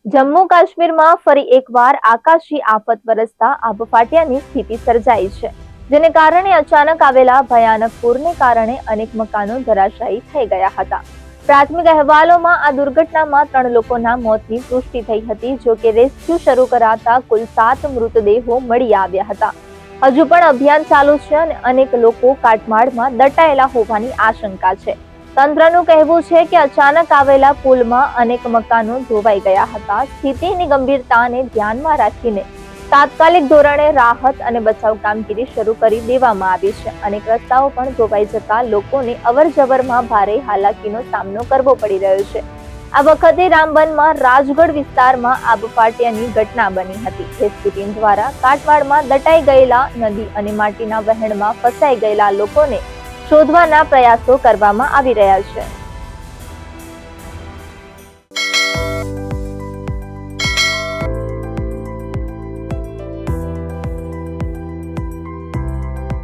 જમ્મુ કાશ્મીરમાં ફરી એકવાર આકાશી આફત વરસતા આબ ફાટ્યાની સ્થિતિ સર્જાઈ છે, જેને કારણે અચાનક આવેલા ભયાનક પૂરને કારણે અનેક મકાનો ધરાશાયી થઈ ગયા હતા. પ્રાથમિક અહેવાલોમાં આ દુર્ઘટનામાં 3 લોકોના મોતની પુષ્ટિ થઈ હતી. જો કે રેસ્ક્યુ શરૂ કરાતા કુલ 7 મૃતદેહો મળી આવ્યા હતા. હજુ પણ અભિયાન ચાલુ છે અને અનેક લોકો કાટમાળમાં દટાયેલા હોવાની આશંકા છે. તંત્રનું કહેવું છે કે અચાનક આવેલા પુલમાં અનેક મકાનો ધોવાઈ ગયા હતા. સ્થિતિની ગંભીરતાને ધ્યાનમાં રાખીને તાત્કાલિક ધોરણે રાહત અને બચાવ કામગીરી શરૂ કરી દેવામાં આવી છે. અનેક રસ્તાઓ પણ ધોવાઈ જતા લોકોને અવરજવરમાં ભારે હાલાકીનો સામનો કરવો પડી રહ્યો છે. આ વખતે રામબનમાં રાજગઢ વિસ્તારમાં આબ ફાટ્યાની ઘટના બની હતી. રેસ્ક્યુ ટીમ દ્વારા કાટમાળમાં દટાઈ ગયેલા નદી અને માટીના વહેણમાં ફસાઈ ગયેલા લોકોને શોધવાના પ્રયાસો કરવામાં આવી રહ્યા છે.